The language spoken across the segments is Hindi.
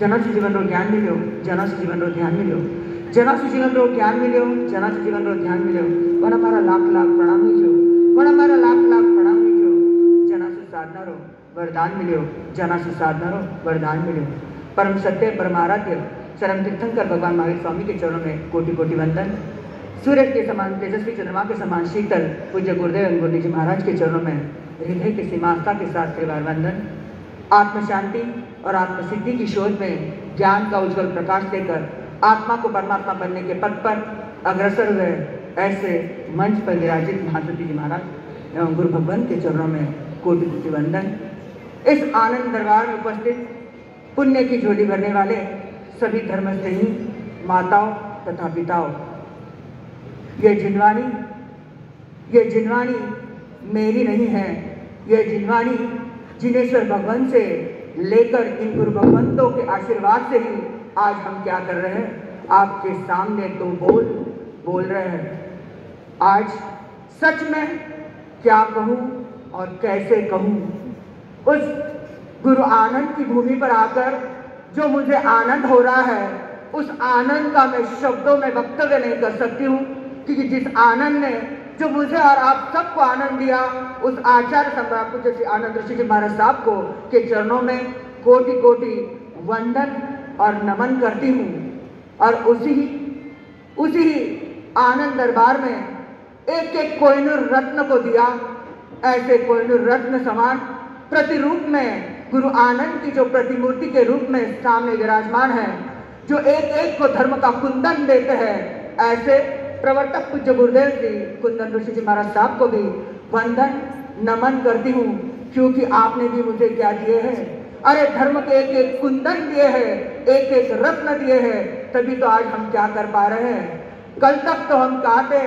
जनासु जीवन रो ज्ञान मिलो, जनासु जीवन रो ध्यान मिलो, जनासु जीवन रो ज्ञान मिलो, जनासु जीवन रो ध्यान मिलो। पण हमारा लाख लाख प्रणाम लीजो, पण हमारा लाख लाख प्रणाम लीजो। जनासु साधना रो वरदान मिलो, जनासु साधना रो वरदान मिलो। परम सत्य परमाराध्य चरम तीर्थंकर भगवान महावीर स्वामी के चरणों में कोटि कोटि वंदन। सूरज के समान तेजस्वी, चंद्रमा के समान शीतल पूज्य गुरुदेव गुरु जी महाराज के चरणों में हृदय के सीमास्था के साथ त्रिवार वंदन। आत्म शांति और आत्म सिद्धि की शोध में ज्ञान का उज्जवल प्रकाश देकर आत्मा को परमात्मा बनने के पथ पर अग्रसर हुए ऐसे मंच पर विराजित महासती जी महाराज एवं गुरु भगवान के चरणों में कोटि कोटि वंदन। इस आनंद दरबार में उपस्थित पुण्य की झोली भरने वाले सभी धर्मस्नेही माताओं तथा पिताओं, ये जिनवाणी मेरी नहीं है, ये जिनवाणी जिनेश्वर भगवान से लेकर इन गुरु भगवंतों के आशीर्वाद से ही आज हम क्या कर रहे हैं, आपके सामने दो बोल रहे हैं। आज सच में क्या कहूँ और कैसे कहूँ, उस गुरु आनंद की भूमि पर आकर जो मुझे आनंद हो रहा है, उस आनंद का मैं शब्दों में वक्तव्य नहीं कर सकती हूँ, क्योंकि जिस आनंद ने जो मुझे और आप सबको आनंद दिया, उस आचार्य सम्राट पूज्य श्री आनंद ऋषि जी महाराज साहब को के चरणों में कोटि कोटि वंदन और नमन करती हूँ। और उसी आनंद दरबार में एक एक कोहिनूर रत्न को दिया, ऐसे कोहिनूर रत्न समान प्रतिरूप में गुरु आनंद की जो प्रतिमूर्ति के रूप में सामने विराजमान है, जो एक एक को धर्म का कुंदन देते हैं, ऐसे प्रवर्तक पूज्य गुरुदेव जी कुंदन ऋषि जी महाराज साहब को भी वंदन नमन करती हूँ, क्योंकि आपने भी मुझे क्या दिए हैं, अरे धर्म के एक एक कुंदन दिए हैं, एक एक रत्न दिए हैं, तभी तो आज हम क्या कर पा रहे हैं। कल तक तो हम कहा थे,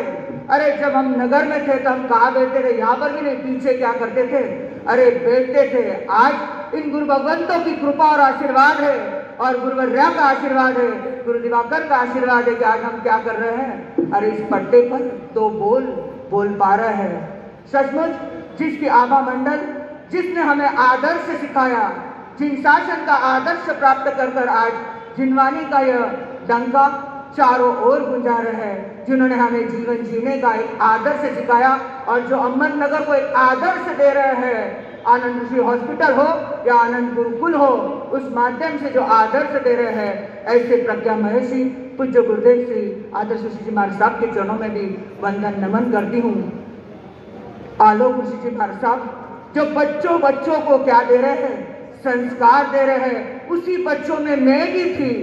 अरे जब हम नगर में थे तो हम कहा बैठते थे, यहाँ पर भी नहीं, पीछे क्या करते थे, अरे बैठते थे। आज इन गुरु भगवंतों की कृपा और आशीर्वाद है, और गुरुवर्या का आशीर्वाद है, गुरु दिवाकर का आशीर्वाद है कि आज हम क्या कर रहे हैं, अरे इस पट्टे पर तो बोल पा रहे हैं। सचमुच जिसकी आभा मंडल, जिसने हमें आदर्श सिखाया, जिन शासन का आदर्श प्राप्त कर आज जिनवानी का यह डंका चारों ओर गुंजा रहे हैं, जिन्होंने हमें जीवन जीने का एक आदर्श सिखाया, और जो अहमदनगर को एक आदर्श दे रहे हैं, आनंद ऋषि हॉस्पिटल हो या आनंद गुरुकुल हो, उस माध्यम से जो आदर्श दे रहे हैं, ऐसे प्रज्ञा महर्षि पूज्य गुरुदेव श्री आदर्श ऋषि जी महाराज साहब के चरणों में भी वंदन नमन करती हूँ। आलोक ऋषि जी महाराज साहब जो बच्चों को क्या दे रहे हैं, संस्कार दे रहे हैं, उसी बच्चों में मैं भी थी,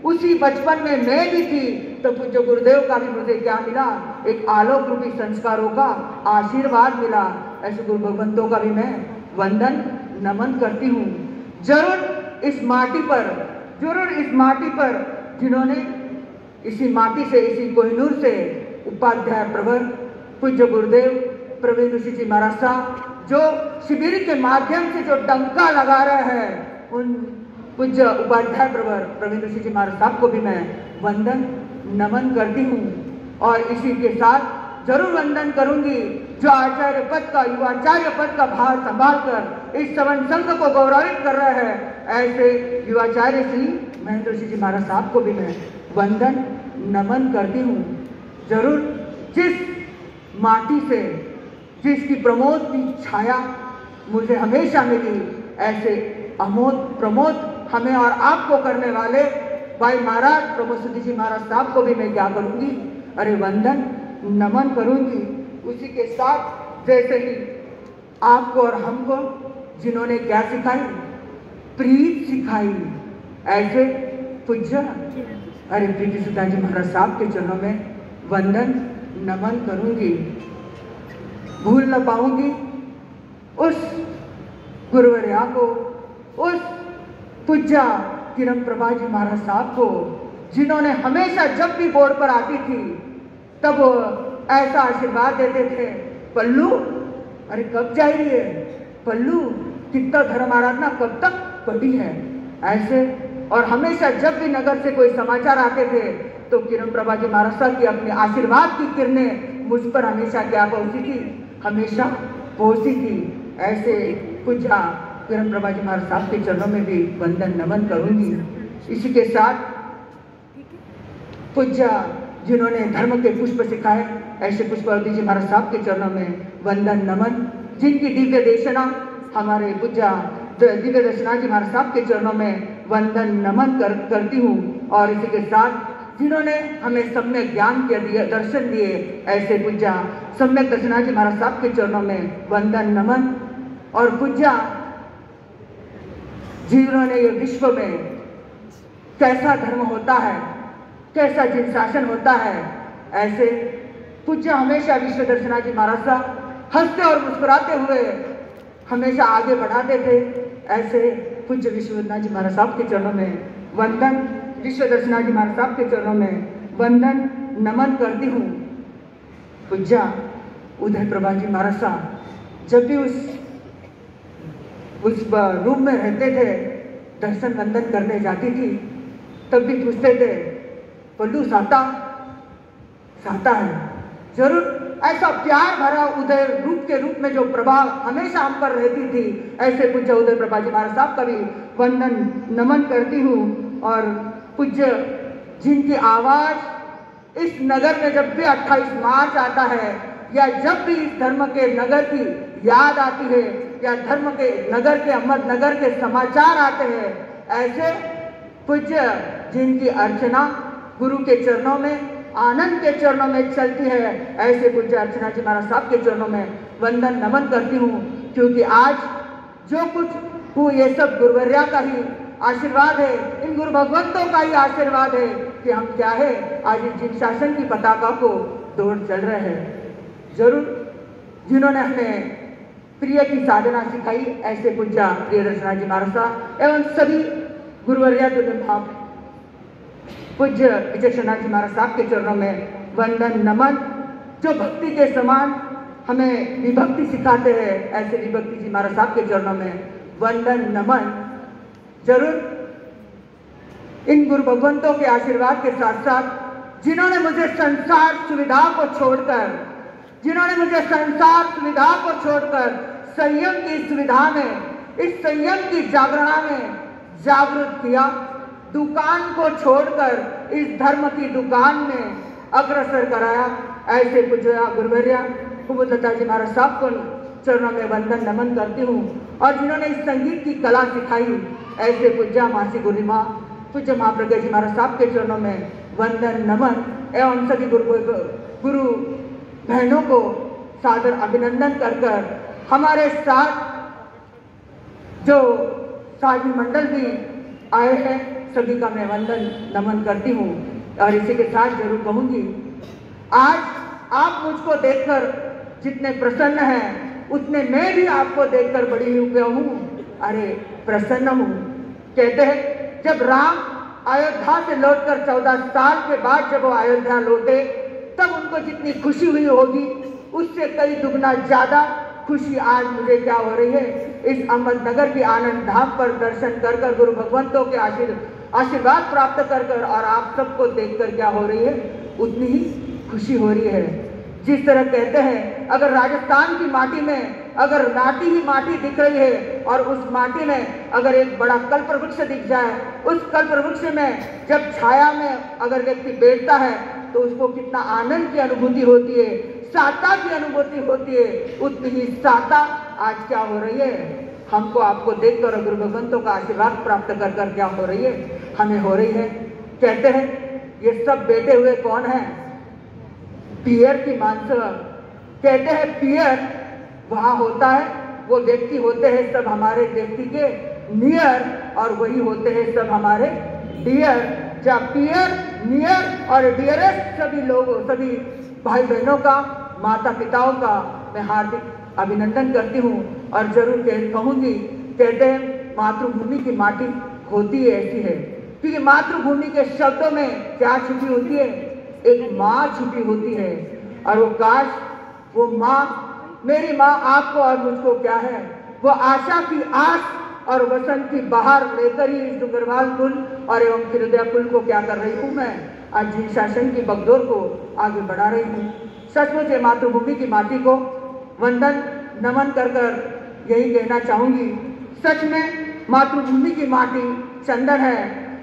उसी बचपन में मैं भी थी, तो पूज्य गुरुदेव का भी मुझे क्या मिला, एक आलोक रूपी संस्कारों का आशीर्वाद मिला। ऐसे गुरु भगवंतों का भी मैं वंदन नमन करती हूँ। जरूर इस माटी पर जिन्होंने इसी माटी से, इसी कोहिनूर से उपाध्याय प्रवर पूज्य गुरुदेव प्रवीण ऋषि जी महाराज साहब जो शिविर के माध्यम से जो डंका लगा रहे हैं, उन पूज्य उपाध्याय प्रवर प्रवीण ऋषि जी महाराज साहब को भी मैं वंदन नमन करती हूँ। और इसी के साथ जरूर वंदन करूंगी जो आचार्य पद का, युवाचार्य पद का भार संभाल कर इस सवन संघ को गौरवित कर रहे हैं, ऐसे युवाचार्य श्री महेंद्र ऋषि जी महाराज साहब को भी मैं वंदन नमन करती हूँ। जरूर जिस माटी से, जिसकी प्रमोद की छाया मुझे हमेशा मिली, ऐसे अमोद प्रमोद हमें और आपको करने वाले भाई महाराज प्रभुसुद्धि जी महाराज साहब को भी मैं क्या करूंगी, अरे वंदन नमन करूंगी। उसी के साथ जैसे ही आपको और हमको जिन्होंने क्या सिखाई, प्रीत सिखाई, ऐसे पूज्य अरे प्रीति सुधा जी महाराज साहब के चरणों में वंदन नमन करूंगी। भूल न पाऊंगी उस गुरुवर्या को, उस पूज्य किरण प्रभा जी महाराज साहब को, जिन्होंने हमेशा जब भी बोर्ड पर आती थी तब वो ऐसा आशीर्वाद देते थे, पल्लू अरे कब जा रही है, पल्लू कितना धर्म आराधना कब तक पड़ी है, ऐसे। और हमेशा जब भी नगर से कोई समाचार आते थे तो किरण प्रभा जी महाराज साहब की अपने आशीर्वाद की किरणें मुझ पर हमेशा क्या पहुंची थी, हमेशा पहुंची थी। ऐसे पूज्य किरण प्रभा जी महाराज साहब के चरणों में भी वंदन नमन करूंगी। इसी के साथ पूज्य जिन्होंने धर्म के पुष्प सिखाए, ऐसे पुष्पवती जी महाराज साहब के चरणों में वंदन नमन। जिनकी दिव्य देशना हमारे पूज्य दिव्य दर्शना जी महाराज साहब के चरणों में वंदन नमन करती हूँ। और इसी के साथ जिन्होंने हमें सम्यक ज्ञान के दिए, दर्शन दिए, ऐसे पूज्य सम्यक दर्शना जी महाराज साहब के चरणों में वंदन नमन। और पूज्य जिन्होंने ये विश्व में कैसा धर्म होता है, कैसा जिन शासन होता है, ऐसे पूज्य हमेशा विश्व दर्शना जी महाराज साहब हंसते और मुस्कुराते हुए हमेशा आगे बढ़ाते थे। ऐसे पूज्य विश्वनाथ जी महाराज साहब के चरणों में वंदन, विश्व दर्शना जी महाराज साहब के चरणों में वंदन नमन करती हूँ। पूज्य उदय प्रभा जी महाराज साहब जब भी उस रूम में रहते थे, दर्शन वंदन करने जाती थी, तब भी पूछते थे, पल्लू साता है। जरूर ऐसा प्यार भरा उदय रूप के रूप में जो प्रभाव हमेशा हम पर रहती थी, ऐसे पूज्य उदय प्रभा जी महाराज साहब का भी वंदन नमन करती हूँ। और पूज्य जिनकी आवाज इस नगर में जब भी 28 मार्च आता है, या जब भी इस धर्म के नगर की याद आती है, या धर्म के नगर के अहमदनगर के समाचार आते हैं, ऐसे पूज्य जिनकी अर्चना गुरु के चरणों में, आनंद के चरणों में चलती है, ऐसे पूज्य अर्चना जी महाराज साहब के चरणों में वंदन नमन करती हूँ। क्योंकि आज जो कुछ वो ये सब गुरुवर्या का ही आशीर्वाद है, इन गुरु भगवंतों का ही आशीर्वाद है कि हम क्या है आज जिन शासन की पताका को दौड़ चल रहे हैं। जरूर जिन्होंने हमें प्रिय की साधना सिखाई, ऐसे पूज्य प्रिय दर्शना जी महाराज साहब एवं सभी गुरुवर्या भाव पूज्य विचक्षणा जी महाराज साहब के चरणों में वंदन नमन। जो भक्ति के समान हमें विभक्ति सिखाते हैं, ऐसे विभक्ति जी महाराज साहब के चरणों में वंदन नमन। जरूर इन गुरु भगवंतों के आशीर्वाद के साथ साथ जिन्होंने मुझे संसार सुविधा को छोड़कर, संयम की सुविधा में, इस संयम की जागरणा में जागृत किया, दुकान को छोड़कर इस धर्म की दुकान में अग्रसर कराया, ऐसे पूज्य गुरुवर्या कुमुदलता जी महाराज साहब को चरणों में वंदन नमन करती हूँ। और जिन्होंने इस संगीत की कला सिखाई, ऐसे पूज्य मासी गुरुमा पूज्य महाप्रज्ञा जी महाराज साहब के चरणों में वंदन नमन एवं सभी गुरु बहनों को सादर अभिनंदन कर हमारे साथ जो साधु मंडल भी आए हैं, सभी का मैं वंदन नमन करती हूँ। और इसी के साथ जरूर कहूँगी, आज आप मुझको देखकर जितने प्रसन्न हैं, उतने मैं भी आपको देखकर बड़ी हुआ हूँ, अरे प्रसन्न हूँ। कहते हैं जब राम अयोध्या से लौटकर 14 साल के बाद जब वो अयोध्या लौटे, तब उनको जितनी खुशी हुई होगी, उससे कई दुगना ज्यादा खुशी आज मुझे क्या हो रही है, इस अहमदनगर की आनंद धाम पर दर्शन कर गुरु भगवंतों के आशीर्वाद प्राप्त कर और आप सबको देखकर क्या हो रही है, उतनी ही खुशी हो रही है। जिस तरह कहते हैं, अगर राजस्थान की माटी में अगर नाटी ही माटी दिख रही है और उस माटी में अगर एक बड़ा कल्पवृक्ष दिख जाए, उस कल्पवृक्ष में जब छाया में अगर व्यक्ति बैठता है तो उसको कितना आनंद की अनुभूति होती है, साता की अनुभूति होती है, उतनी ही साता आज क्या हो रही है, हमको आपको देखकर और गुरु भगवंतों का आशीर्वाद प्राप्त कर कर क्या हो रही है, हमें हो रही है। कहते हैं ये सब बैठे हुए कौन है? पियर की मानस। कहते हैं पियर वहां होता है, वो व्यक्ति होते हैं सब हमारे व्यक्ति के नियर, और वही होते हैं सब हमारे डियर। जहाँ पियर, नियर और डियरेस्ट सभी लोगों, सभी भाई बहनों का, माता पिताओं का मैं हार्दिक अभिनंदन करती हूँ और जरूर कहूँगी। कहते हैं मातृभूमि की माटी होती ऐसी है, क्योंकि मातृभूमि के शब्दों में क्या छुपी होती है? एक माँ छुपी होती है। और वो काश वो माँ, मेरी माँ आपको और मुझको क्या है, वो आशा की आस और वसंत की बहार लेकर ही इस डुंगरवाल कुल और एवं खिरोदिया कुल को क्या कर रही हूँ, मैं आज जिन शासन की बगडोर को आगे बढ़ा रही हूँ। सचमुच मातृभूमि की माटी को वंदन नमन कर कर यही कहना चाहूंगी, सच में मातृभूमि की माटी चंदन है,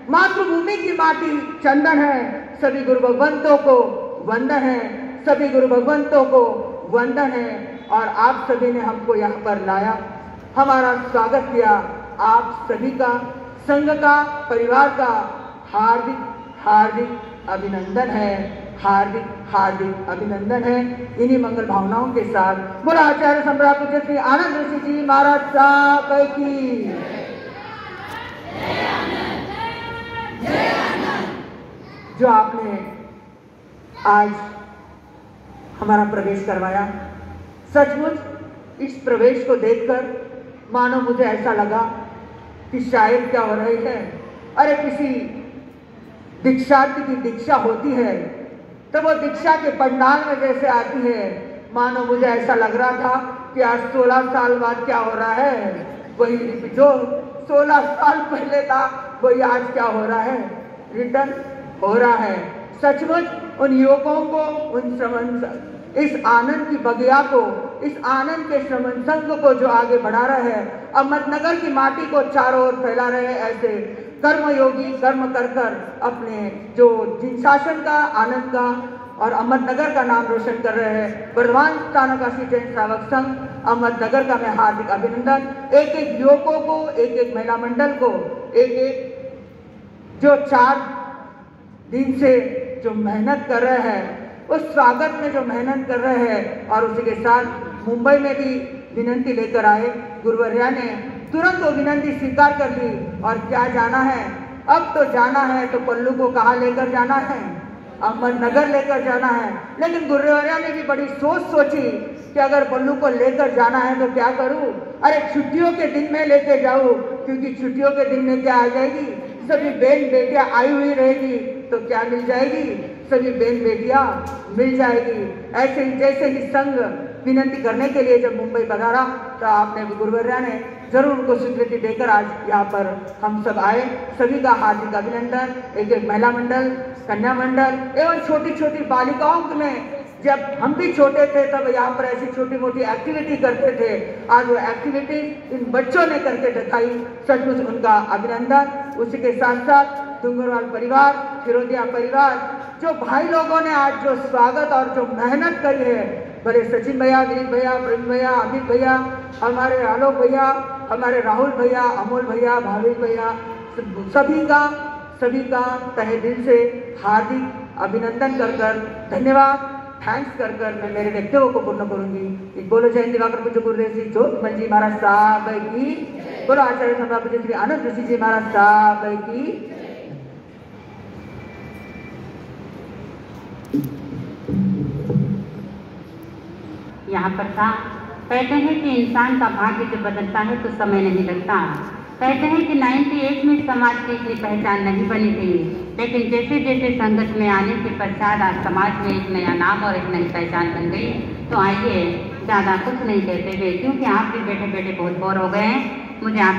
मातृभूमि की माटी चंदन है। सभी गुरु भगवंतों को वंदन है, सभी गुरु भगवंतों को वंदन है। और आप सभी ने हमको यहाँ पर लाया, हमारा स्वागत किया। आप सभी का, संघ का, परिवार का हार्दिक हार्दिक अभिनंदन है, हार्दिक हार्दिक अभिनंदन है। इन्हीं मंगल भावनाओं के साथ बोला आचार्य सम्राट पूज्य श्री आनंद ऋषि जी महाराज साहब की। जो आपने आज हमारा प्रवेश करवाया, सचमुच इस प्रवेश को देखकर मानो मुझे ऐसा लगा कि शायद क्या हो रही है, अरे किसी दीक्षार्थी की दीक्षा होती है तो वो दीक्षा के पंडाल में जैसे आती है, मानो मुझे ऐसा लग रहा था कि आज 16 साल बाद क्या हो रहा है, वही जो 16 साल पहले था वही आज क्या हो रहा है, रिटर्न हो रहा है। सचमुच उन युवकों को, उन श्रमण, इस आनंद की बगिया को, इस आनंद के श्रमण संघ को जो आगे बढ़ा रहे हैं, अहमदनगर की माटी को चारों ओर फैला रहे हैं, ऐसे कर्मयोगी कर्म कर कर अपने जो जिन शासन का, आनंद का और अहमदनगर का नाम रोशन कर रहे हैं। वर्धमान स्थानकाशी जैन श्रावक संघ अहमदनगर का मैं हार्दिक अभिनंदन। एक एक युवकों को, एक एक महिला मंडल को, एक एक जो 4 दिन से जो मेहनत कर रहे हैं, उस स्वागत में जो मेहनत कर रहे हैं, और उसी के साथ मुंबई में भी विनंती लेकर आए। गुरुवर्या ने तुरंत वो विनंती स्वीकार कर ली। और क्या जाना है, अब तो जाना है तो पल्लू को कहाँ लेकर जाना है, अहमदनगर लेकर जाना है। लेकिन गुरुवर्या ने भी बड़ी सोच सोची कि अगर पल्लू को लेकर जाना है तो क्या करूं, अरे छुट्टियों के दिन में लेके जाऊं, क्योंकि छुट्टियों के दिन में क्या आ जाएगी, सभी बहन बेटियां आई हुई रहेगी तो क्या मिल जाएगी, सभी बहन बेटियां मिल जाएगी। ऐसे ही जैसे ही संघ विनंती करने के लिए जब मुंबई पधारा तो आपने गुरुवर्या ने जरूर उनको स्वीकृति देकर आज यहाँ पर हम सब आए। सभी का हार्दिक अभिनंदन। एक एक महिला मंडल, कन्या मंडल एवं छोटी छोटी बालिकाओं में, जब हम भी छोटे थे तब यहाँ पर ऐसी छोटी मोटी एक्टिविटी करते थे, आज वो एक्टिविटी इन बच्चों ने करके दिखाई, सचमुच उनका अभिनंदन। उसी के साथ साथ डुंगरवाल परिवार, खिरोदिया परिवार, जो भाई लोगों ने आज जो स्वागत और जो मेहनत करी है, भले सचिन भैया, दिलीप भैया, प्रवीण भैया, अमित भैया, हमारे आलोक भैया, हमारे राहुल भैया, अमोल भैया, भावेश भैया, सभी का तहे दिल से हार्दिक अभिनंदन कर कर, धन्यवाद, थैंक्स कर कर मैं मेरे वक्तव्य को पूर्ण करूंगी। बोलो जय हिंद दिवाकर पूज्य गुरुदेव श्री ज्योतिमल जी महाराज साहब की, बोलो आचार्य सम्राट पूज्य श्री आनंद ऋषि जी महाराज साहब की। यहाँ पर था, कहते हैं कि इंसान का भाग्य जब बदलता है तो समय नहीं लगता। कहते हैं कि 98 में समाज की इतनी पहचान नहीं बनी थी, लेकिन जैसे जैसे संगत में आने के पश्चात आज समाज में एक नया नाम और एक नई पहचान बन गई। तो आइए ज़्यादा कुछ नहीं कहते हुए, क्योंकि आप भी बैठे बैठे बहुत बोर हो गए हैं, मुझे आप